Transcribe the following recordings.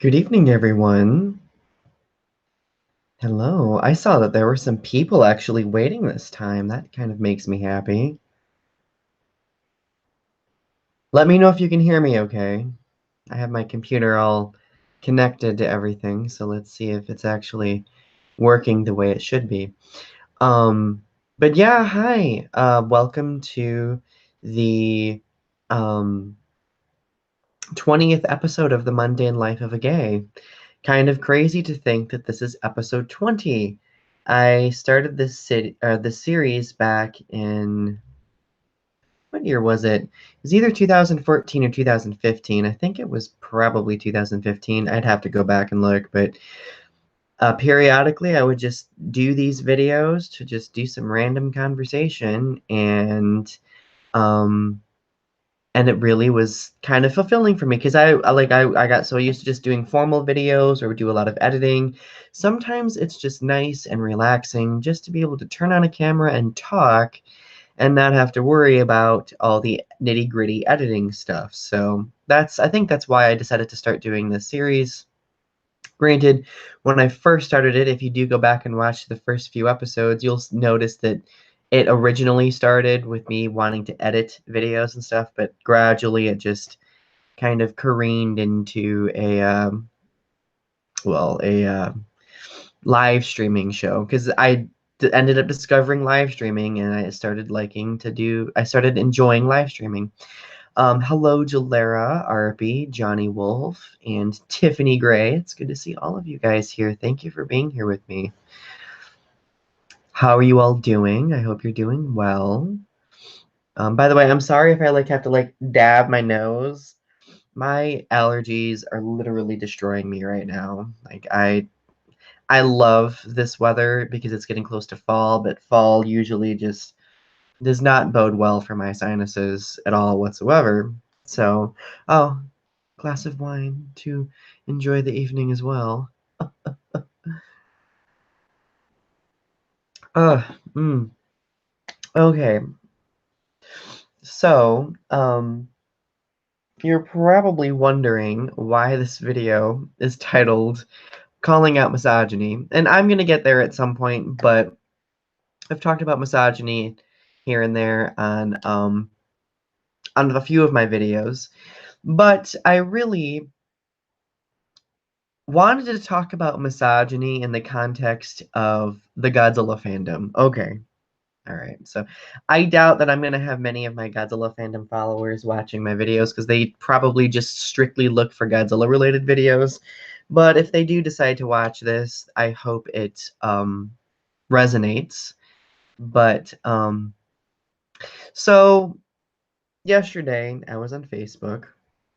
Good evening, everyone. Hello. I saw that there were some people actually waiting this time. That kind of makes me happy. Let me know if you can hear me okay. I have my computer all connected to everything, so let's see if it's actually working the way it should be. But yeah, hi. Welcome to the um 20th episode of The Mundane Life of a Gay. Kind of crazy to think that this is episode 20. I started this series back in what year was it? It was either 2014 or 2015. I think it was probably 2015. I'd have to go back and look, but periodically I would just do these videos to just do some random conversation um and it really was kind of fulfilling for me because I got so used to just doing formal videos or do a lot of editing. Sometimes it's just nice and relaxing just to be able to turn on a camera and talk and not have to worry about all the nitty-gritty editing stuff. So I think that's why I decided to start doing this series. Granted, when I first started it, if you do go back and watch the first few episodes, you'll notice that it originally started with me wanting to edit videos and stuff, but gradually it just kind of careened into a live streaming show because ended up discovering live streaming and I started enjoying live streaming. Hello, Jalera, Arby, Johnny Wolf, and Tiffany Gray. It's good to see all of you guys here. Thank you for being here with me. How are you all doing? I hope you're doing well. By the way, I'm sorry if I have to dab my nose. My allergies are literally destroying me right now. I love this weather because it's getting close to fall, but fall usually just does not bode well for my sinuses at all whatsoever. So, oh, glass of wine to enjoy the evening as well. Uh, mm, okay. So, you're probably wondering why this video is titled Calling Out Misogyny. And I'm going to get there at some point, but I've talked about misogyny here and there on a few of my videos. But I really wanted to talk about misogyny in the context of the Godzilla fandom. Okay. All right. So I doubt that I'm going to have many of my Godzilla fandom followers watching my videos because they probably just strictly look for Godzilla related videos. But if they do decide to watch this, I hope it resonates. But so yesterday I was on Facebook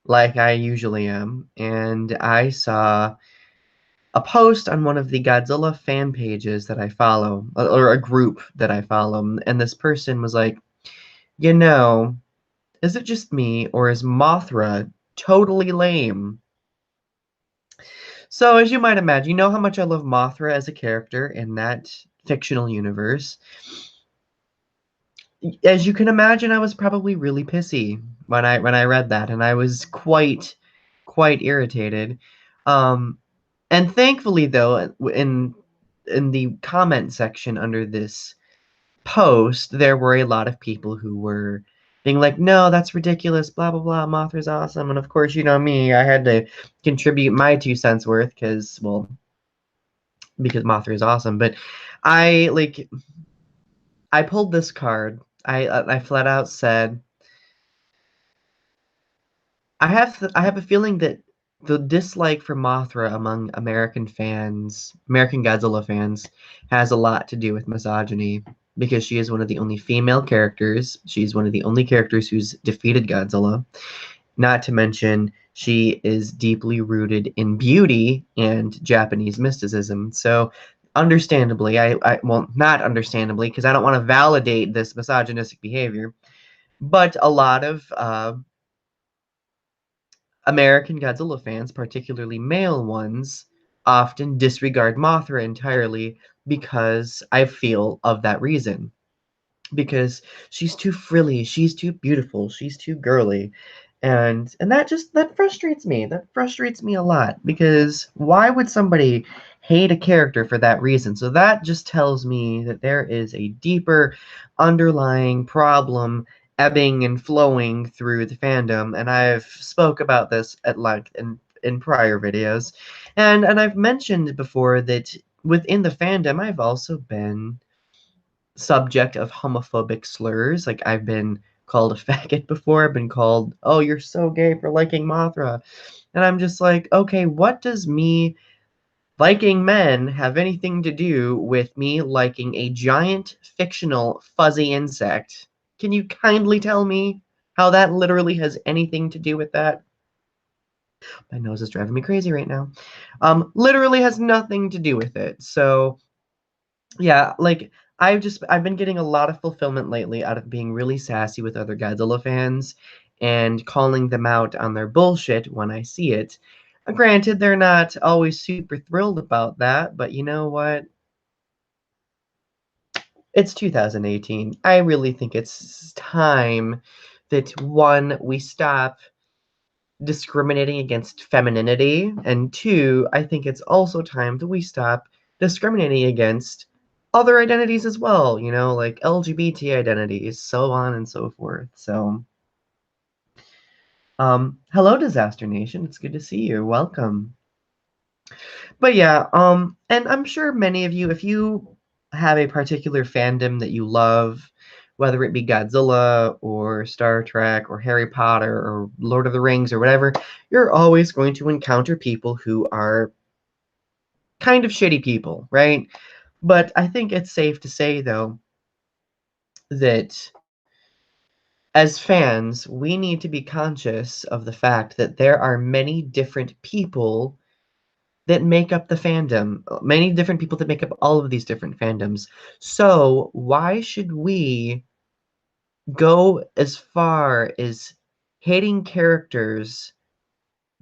like I usually am, and I saw a post on one of the Godzilla fan pages that I follow, or a group that I follow, and this person was like, you know, is it just me, or is Mothra totally lame? So, as you might imagine, you know how much I love Mothra as a character in that fictional universe. As you can imagine, I was probably really pissy when I read that, and I was quite irritated. Um, and thankfully, though, in the comment section under this post, there were a lot of people who were being like, no, that's ridiculous, blah, blah, blah, Mothra's awesome. And of course, you know me, I had to contribute my 2 cents worth because Mothra is awesome. But I, I pulled this card. I flat out said, I have a feeling that the dislike for Mothra among American fans, American Godzilla fans, has a lot to do with misogyny because she is one of the only female characters. She's one of the only characters who's defeated Godzilla. Not to mention, she is deeply rooted in beauty and Japanese mysticism. So, understandably, well, not understandably, because I don't want to validate this misogynistic behavior, but a lot of American Godzilla fans, particularly male ones, often disregard Mothra entirely because I feel of that reason. Because she's too frilly, she's too beautiful, she's too girly. And that frustrates me. That frustrates me a lot, because why would somebody hate a character for that reason? So that just tells me that there is a deeper underlying problem ebbing and flowing through the fandom, and I've spoke about this at length in prior videos. And I've mentioned before that within the fandom I've also been subject of homophobic slurs. Like, I've been called a faggot before. I've been called, "Oh, you're so gay for liking Mothra." And I'm just like, okay, what does me liking men have anything to do with me liking a giant fictional fuzzy insect? Can you kindly tell me how that literally has anything to do with that? My nose is driving me crazy right now. Literally has nothing to do with it. So yeah, like, I've been getting a lot of fulfillment lately out of being really sassy with other Godzilla fans and calling them out on their bullshit when I see it. Granted, they're not always super thrilled about that, but you know what? It's 2018. I really think it's time that, one, we stop discriminating against femininity, and two, I think it's also time that we stop discriminating against other identities as well, like LGBT identities, so on and so forth. So, hello, Disaster Nation. It's good to see you. Welcome. But yeah, and I'm sure many of you, if you have a particular fandom that you love, whether it be Godzilla or Star Trek or Harry Potter or Lord of the Rings or whatever, you're always going to encounter people who are kind of shitty people, right? But I think it's safe to say, though, that as fans, we need to be conscious of the fact that there are many different people that make up the fandom, many different people that make up all of these different fandoms. So, why should we go as far as hating characters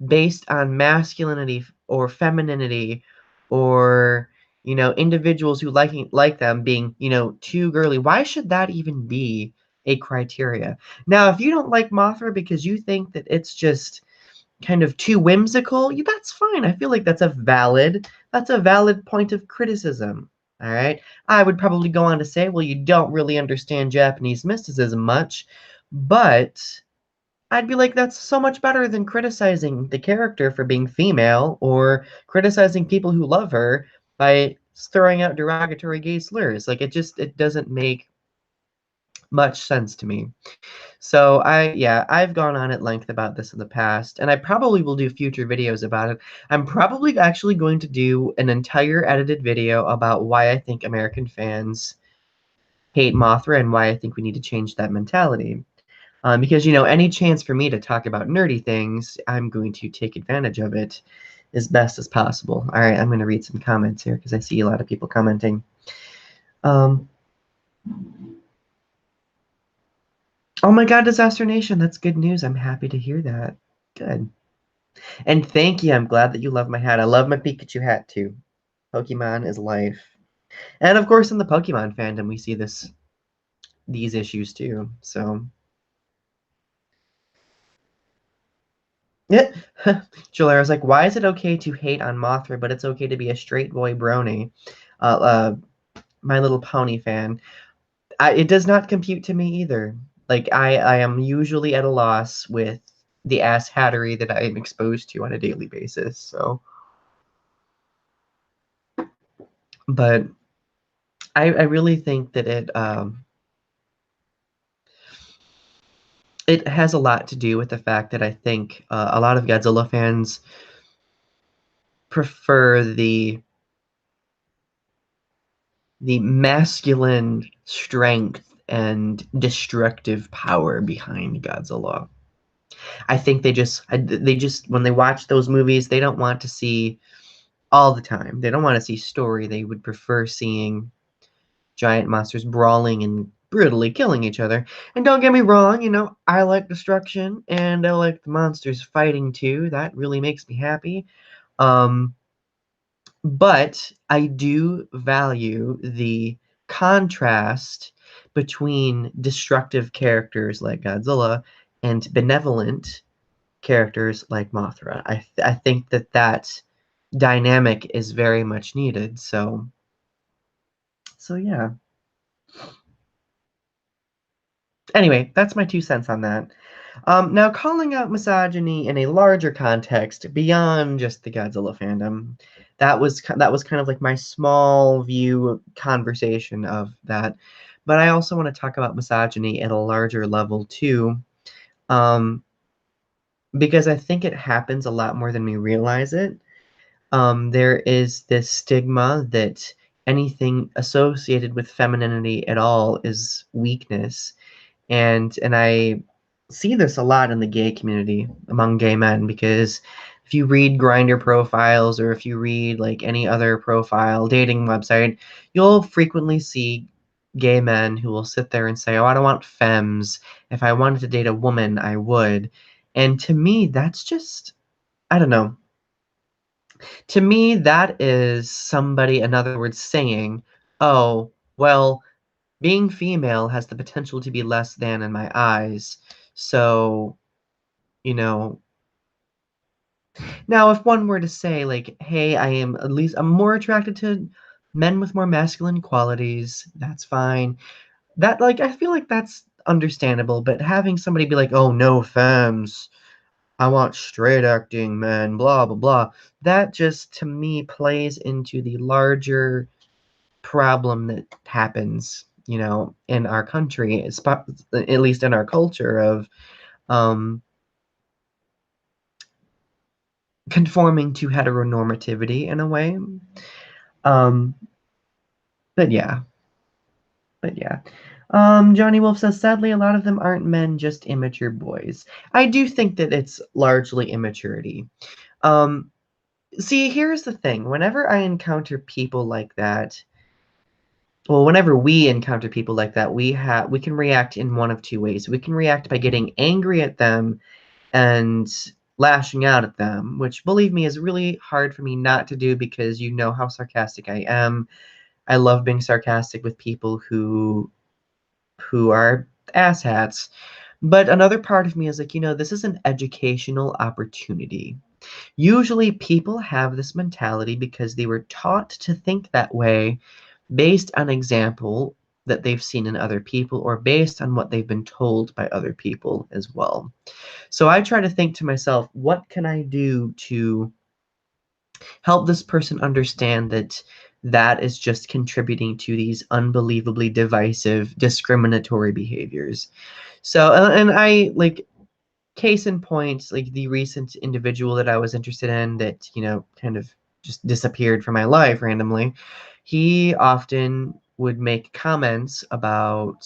based on masculinity or femininity, or individuals who like them being too girly? Why should that even be a criteria? Now, if you don't like Mothra because you think that it's just kind of too whimsical, that's fine. I feel like that's a valid point of criticism. All right. I would probably go on to say, well, you don't really understand Japanese mysticism much, but I'd be like, that's so much better than criticizing the character for being female, or criticizing people who love her by throwing out derogatory gay slurs. Like, it doesn't make much sense to me. So I've gone on at length about this in the past, and I probably will do future videos about it. I'm probably actually going to do an entire edited video about why I think American fans hate Mothra and why I think we need to change that mentality. Because, any chance for me to talk about nerdy things, I'm going to take advantage of it as best as possible. All right, I'm going to read some comments here because I see a lot of people commenting. Um, oh my God, Disaster Nation, that's good news. I'm happy to hear that. Good. And thank you. I'm glad that you love my hat. I love my Pikachu hat too. Pokemon is life. And of course, in the Pokemon fandom, we see these issues too. So, yeah. Jolara's like, why is it okay to hate on Mothra, but it's okay to be a straight boy brony? My Little Pony fan. It does not compute to me either. Like, I am usually at a loss with the ass hattery that I am exposed to on a daily basis. So, but I really think that it has a lot to do with the fact that I think a lot of Godzilla fans prefer the masculine strength and destructive power behind Godzilla. I think they just when they watch those movies, they don't want to see all the time. They don't want to see story. They would prefer seeing giant monsters brawling and brutally killing each other. And don't get me wrong, I like destruction and I like the monsters fighting too. That really makes me happy. Um, but I do value the contrast between destructive characters like Godzilla and benevolent characters like Mothra. I think that that dynamic is very much needed. So yeah. Anyway, that's my 2 cents on that. Now, calling out misogyny in a larger context beyond just the Godzilla fandom, that was kind of like my small view conversation of that. But I also want to talk about misogyny at a larger level too, um, because I think it happens a lot more than we realize it. There is this stigma that anything associated with femininity at all is weakness, and I see this a lot in the gay community among gay men because if you read grinder profiles or if you read like any other profile dating website, you'll frequently see gay men who will sit there and say, "Oh, I don't want femmes. If I wanted to date a woman, I would." And to me, that's just, I don't know. To me, that is somebody, in other words, saying, "Oh, well, being female has the potential to be less than in my eyes. So, you know, now if one were to say like, hey, I'm more attracted to men with more masculine qualities, that's fine. That like I feel like that's understandable, but having somebody be like, oh no, femmes, I want straight acting men, blah blah blah, that just to me plays into the larger problem that happens, in our country, at least in our culture of um, conforming to heteronormativity in a way. Um, but yeah, but yeah. Johnny Wolf says, sadly, a lot of them aren't men, just immature boys. I do think that it's largely immaturity. Um, See, here's the thing. Whenever I encounter people like that, well, whenever we encounter people like that, we can react in one of two ways. We can react by getting angry at them and lashing out at them, which believe me is really hard for me not to do because you know how sarcastic I am. I love being sarcastic with people who are asshats. But another part of me is like, this is an educational opportunity. Usually people have this mentality because they were taught to think that way based on example that they've seen in other people or based on what they've been told by other people as well. So I try to think to myself, what can I do to help this person understand that that is just contributing to these unbelievably divisive, discriminatory behaviors? So, and I like, case in point, like the recent individual that I was interested in that, kind of just disappeared from my life randomly. He often would make comments about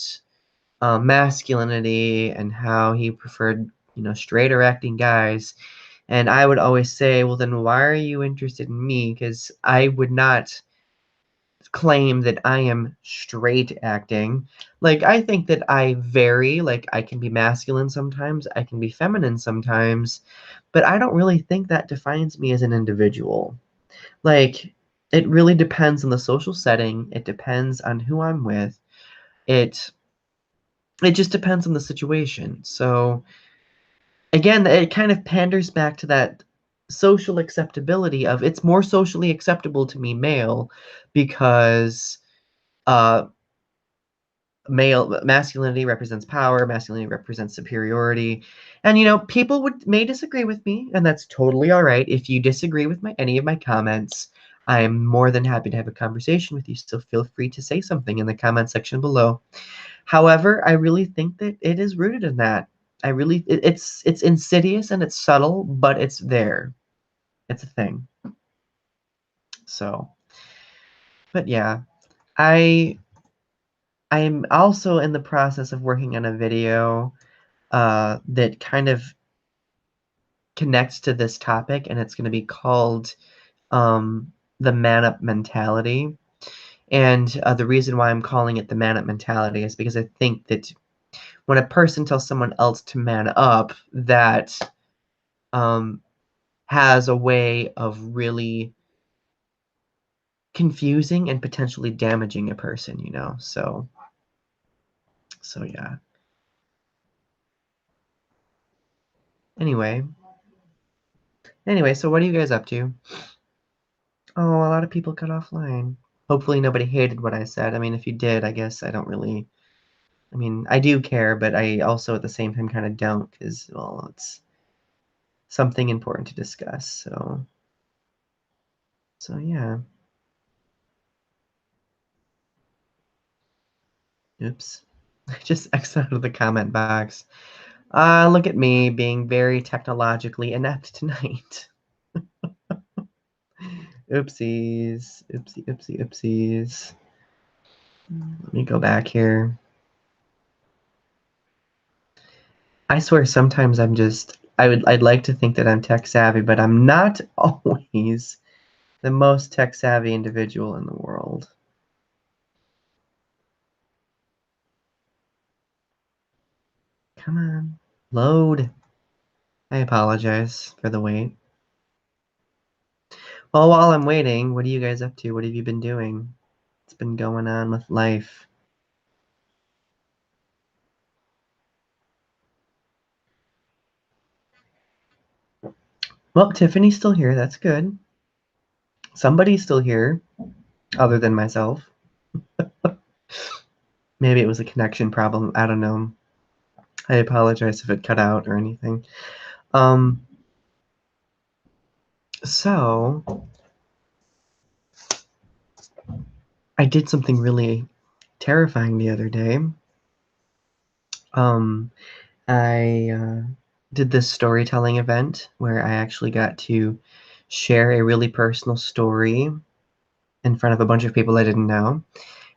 masculinity and how he preferred, straighter acting guys. And I would always say, well, then why are you interested in me? Because I would not claim that I am straight acting. Like, I think that I vary. Like, I can be masculine sometimes, I can be feminine sometimes, but I don't really think that defines me as an individual. Like, it really depends on the social setting, it depends on who I'm with. It it just depends on the situation. So again, it kind of panders back to that social acceptability of it's more socially acceptable to me male because uh male masculinity represents power, masculinity represents superiority. And people would may disagree with me, and that's totally all right. If you disagree with any of my comments, I am more than happy to have a conversation with you, so feel free to say something in the comment section below. However, I really think that it is rooted in that. It's insidious and it's subtle, but it's there. It's a thing. So, but yeah, I I'm also in the process of working on a video that kind of connects to this topic, and it's going to be called the man up mentality. And the reason why I'm calling it the man up mentality is because I think that when a person tells someone else to man up, that um, has a way of really confusing and potentially damaging a person. So yeah. Anyway, Anyway, so what are you guys up to? Oh, a lot of people cut offline. Hopefully nobody hated what I said. I mean, if you did, I guess I don't really. I mean, I do care, but I also at the same time kind of don't, because, well, it's something important to discuss. So yeah. Oops. I just exited out of the comment box. Look at me being very technologically inept tonight. Oopsies. Oopsie, oopsie, oopsies. Let me go back here. I swear sometimes I'd like to think that I'm tech savvy, but I'm not always the most tech savvy individual in the world. Come on. Load. I apologize for the wait. Well, while I'm waiting, what are you guys up to? What have you been doing? What's been going on with life? Well, Tiffany's still here. That's good. Somebody's still here, other than myself. Maybe it was a connection problem. I don't know. I apologize if it cut out or anything. Um, so I did something really terrifying the other day. Um, I did this storytelling event where I actually got to share a really personal story in front of a bunch of people I didn't know.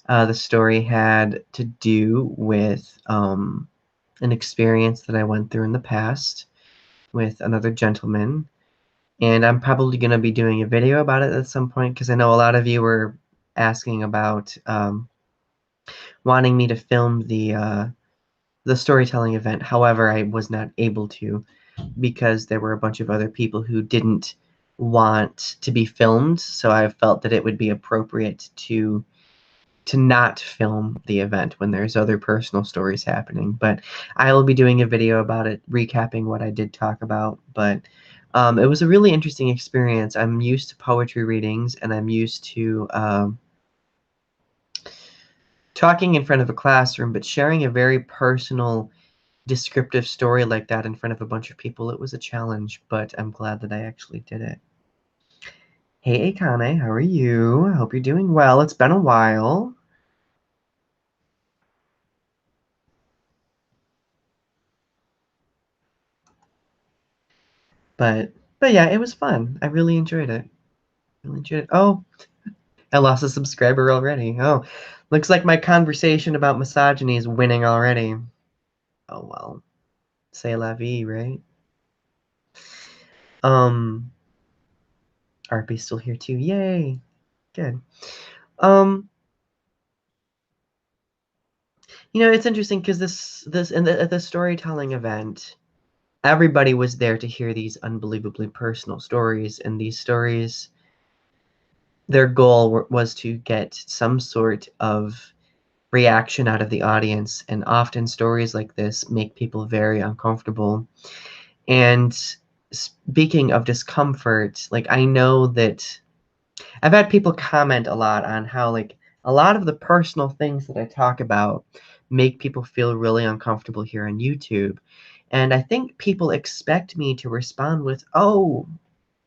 The story had to do with an experience that I went through in the past with another gentleman. And I'm probably going to be doing a video about it at some point because I know a lot of you were asking about wanting me to film the storytelling event. However, I was not able to because there were a bunch of other people who didn't want to be filmed. So I felt that it would be appropriate to not film the event when there's other personal stories happening. But I will be doing a video about it, recapping what I did talk about. But it was a really interesting experience. I'm used to poetry readings, and I'm used to talking in front of a classroom, but sharing a very personal, descriptive story like that in front of a bunch of people, it was a challenge, but I'm glad that I actually did it. Hey, Akane, how are you? I hope you're doing well. It's been a while. But but yeah, it was fun. I really enjoyed it. Really enjoyed it. Oh, I lost a subscriber already. Oh, looks like my conversation about misogyny is winning already. Oh well, c'est la vie, right? Um, RP's still here too. Yay, good. Um, it's interesting because at the storytelling event, everybody was there to hear these unbelievably personal stories, and these stories, their goal was to get some sort of reaction out of the audience, and often stories like this make people very uncomfortable. And speaking of discomfort, like I know that I've had people comment a lot on how like a lot of the personal things that I talk about make people feel really uncomfortable here on YouTube. And I think people expect me to respond with, "Oh,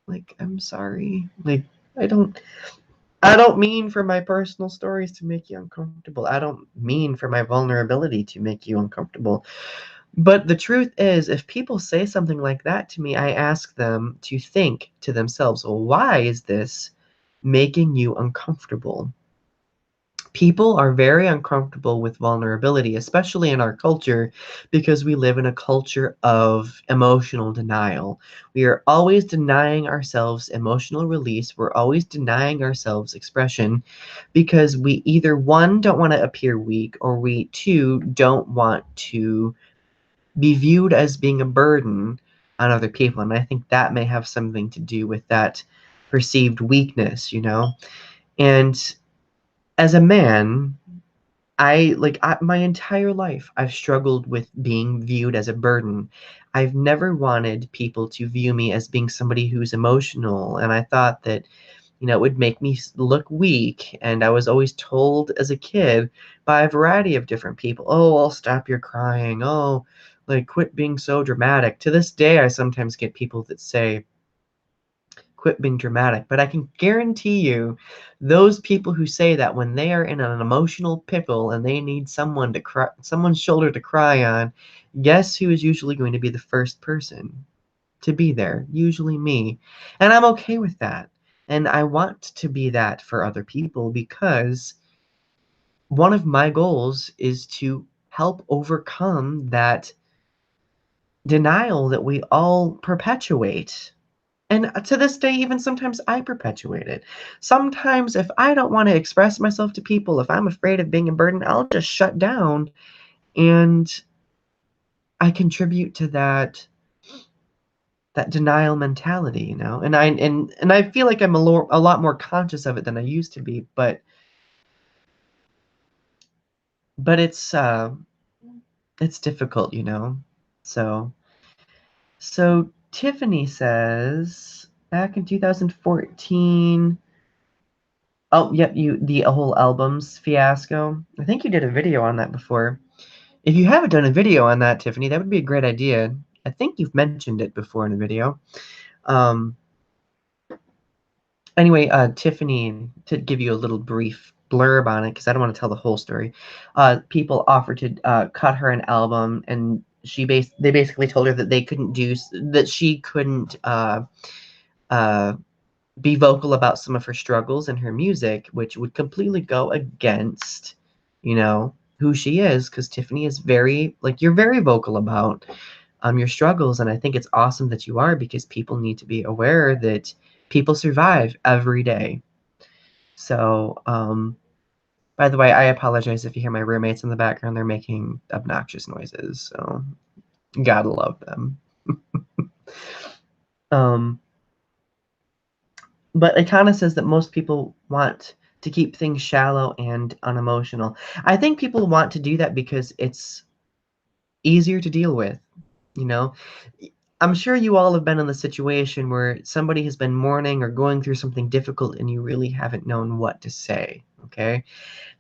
like I'm sorry. Like I don't I don't mean for my personal stories to make you uncomfortable. I don't mean for my vulnerability to make you uncomfortable." But the truth is, if people say something like that to me, I ask them to think to themselves, well, why is this making you uncomfortable? People are very uncomfortable with vulnerability, especially in our culture, because we live in a culture of emotional denial. We are always denying ourselves emotional release. We're always denying ourselves expression because we either, one, don't want to appear weak, or we, two, don't want to be viewed as being a burden on other people. And I think that may have something to do with that perceived weakness. And as a man, my entire life I've struggled with being viewed as a burden. I've never wanted people to view me as being somebody who's emotional, and I thought that, it would make me look weak. And I was always told as a kid by a variety of different people, oh, I'll stop your crying. Oh, like, quit being so dramatic. To this day, I sometimes get people that say, quit being dramatic. But I can guarantee you, those people who say that when they are in an emotional pickle and they need someone to cry, someone's shoulder to cry on, guess who is usually going to be the first person to be there? Usually me. And I'm okay with that. And I want to be that for other people because one of my goals is to help overcome that denial that we all perpetuate. And to this day, even sometimes I perpetuate it. Sometimes, if I don't want to express myself to people, if I'm afraid of being a burden, I'll just shut down. And I contribute to that denial mentality, and I feel like I'm a lot more conscious of it than I used to be, but it's difficult. So Tiffany says back in 2014. Oh, yep, the whole albums fiasco. I think you did a video on that before. If you haven't done a video on that, Tiffany, that would be a great idea. I think you've mentioned it before in a video. Um, anyway, Tiffany, to give you a little brief blurb on it, because I don't want to tell the whole story. People offered to cut her an album, and they basically told her that she couldn't uh, be vocal about some of her struggles in her music, which would completely go against, who she is, because Tiffany is you're very vocal about your struggles, and I think it's awesome that you are, because people need to be aware that people survive every day. So, by the way, I apologize if you hear my roommates in the background. They're making obnoxious noises, so gotta love them. um, But it kind of says that most people want to keep things shallow and unemotional. I think people want to do that because it's easier to deal with, you know? I'm sure you all have been in the situation where somebody has been mourning or going through something difficult and you really haven't known what to say, okay?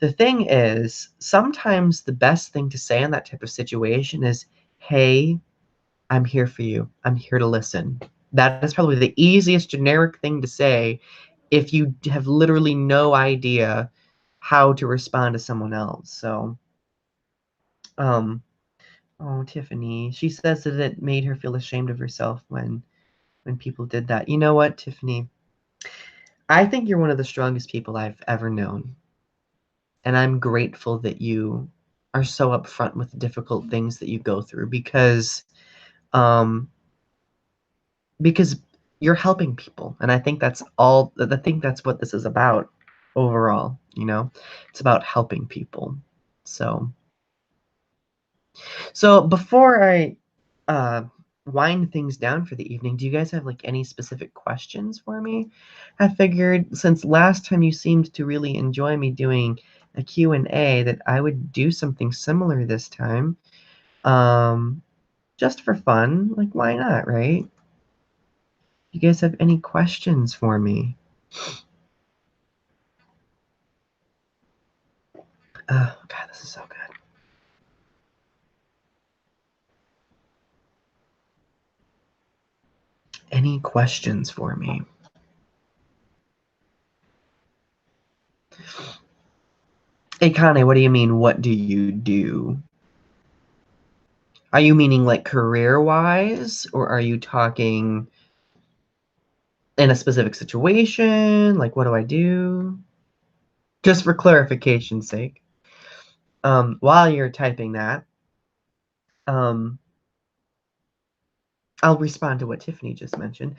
The thing is, sometimes the best thing to say in that type of situation is, hey, I'm here for you. I'm here to listen. That is probably the easiest generic thing to say if you have literally no idea how to respond to someone else. So, um, oh, Tiffany, she says that it made her feel ashamed of herself when people did that. You know what, Tiffany? I think you're one of the strongest people I've ever known, and I'm grateful that you are so upfront with the difficult things that you go through um, because you're helping people, and I think that's what this is about overall. It's about helping people. So before I uh wind things down for the evening, do you guys have any specific questions for me? I figured, since last time you seemed to really enjoy me doing a Q&A, that I would do something similar this time, um just for fun. Like, why not, right? You guys have any questions for me? Oh, God, this is so good. Any questions for me? Hey, Kane, what do you mean, what do you do? Are you meaning like career-wise, or are you talking in a specific situation? Like, what do I do? Just for clarification's sake. While you're typing that, um, I'll respond to what Tiffany just mentioned.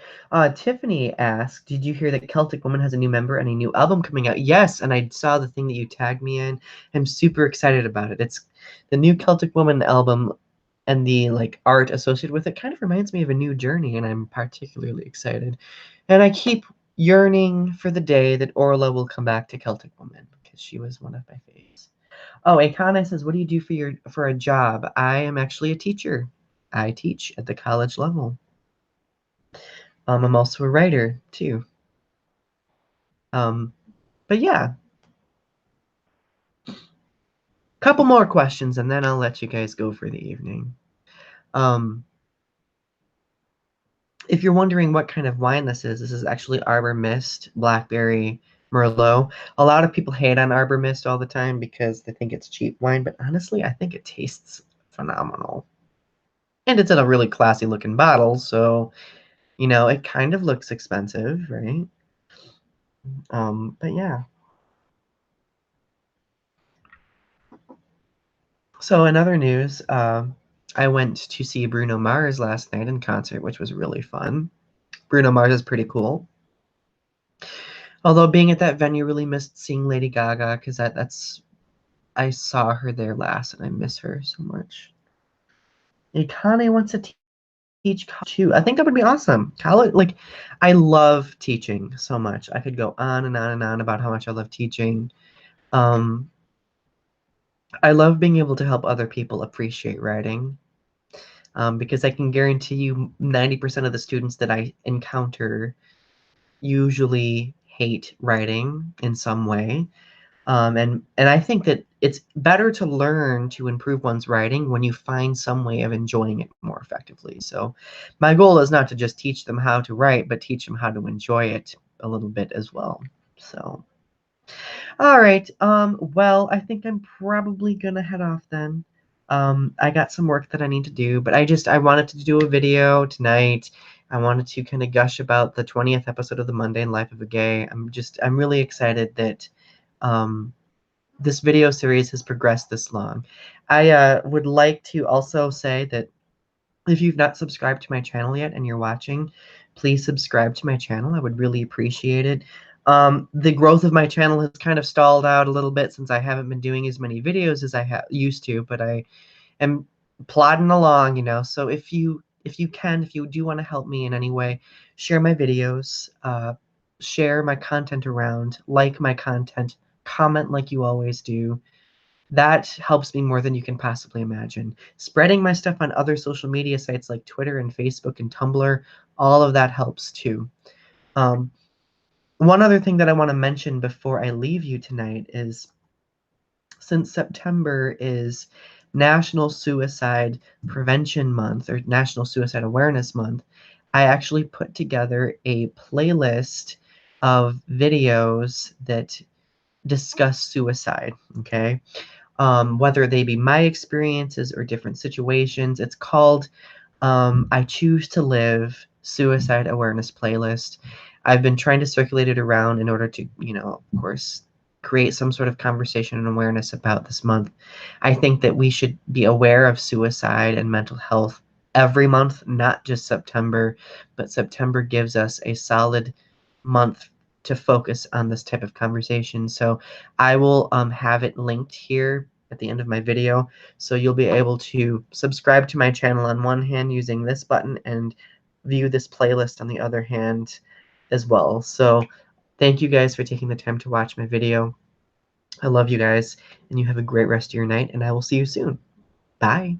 Tiffany asked, did you hear that Celtic Woman has a new member and a new album coming out? Yes, and I saw the thing that you tagged me in. I'm super excited about it. It's the new Celtic Woman album, and the art associated with it kind of reminds me of a new journey, and I'm particularly excited. And I keep yearning for the day that Orla will come back to Celtic Woman, because she was one of my faves. Oh, Akane says, what do you do for a job? I am actually a teacher. I teach at the college level. I'm also a writer too. But yeah, couple more questions and then I'll let you guys go for the evening. If you're wondering what kind of wine this is actually Arbor Mist, Blackberry, Merlot. A lot of people hate on Arbor Mist all the time because they think it's cheap wine, but honestly, I think it tastes phenomenal. And it's in a really classy looking bottle, so, you know, it kind of looks expensive, right? But yeah. So in other news, I went to see Bruno Mars last night in concert, which was really fun. Bruno Mars is pretty cool. Although being at that venue really missed seeing Lady Gaga because that's I saw her there last and I miss her so much. Akane wants to teach college too. I think that would be awesome. College, like, I love teaching so much. I could go on and on and on about how much I love teaching. Um, I love being able to help other people appreciate writing. Because I can guarantee you 90% of the students that I encounter usually hate writing in some way. And I think that it's better to learn to improve one's writing when you find some way of enjoying it more effectively. So my goal is not to just teach them how to write, but teach them how to enjoy it a little bit as well. So, all right. Well, I think I'm probably gonna head off then. I got some work that I need to do, but I wanted to do a video tonight. I wanted to kind of gush about the 20th episode of the Mundane Life of a Gay. I'm really excited that um this video series has progressed this long. I would like to also say that if you've not subscribed to my channel yet and you're watching, please subscribe to my channel. I would really appreciate it. The growth of my channel has kind of stalled out a little bit since I haven't been doing as many videos as I used to, but I am plodding along, you know. So if you do want to help me in any way, share my videos, share my content around, like my content, comment like you always do. That helps me more than you can possibly imagine. Spreading my stuff on other social media sites like Twitter and Facebook and Tumblr, all of that helps too. Um, one other thing that I want to mention before I leave you tonight is since September is National Suicide Prevention Month or National Suicide Awareness Month, I actually put together a playlist of videos that discuss suicide, okay? Whether they be my experiences or different situations. It's called I Choose to Live Suicide Awareness Playlist. I've been trying to circulate it around in order to, you know, of course, create some sort of conversation and awareness about this month. I think that we should be aware of suicide and mental health every month, not just September, but September gives us a solid month to focus on this type of conversation. So I will have it linked here at the end of my video. So you'll be able to subscribe to my channel on one hand using this button and view this playlist on the other hand as well. So thank you guys for taking the time to watch my video. I love you guys, and you have a great rest of your night, and I will see you soon. Bye.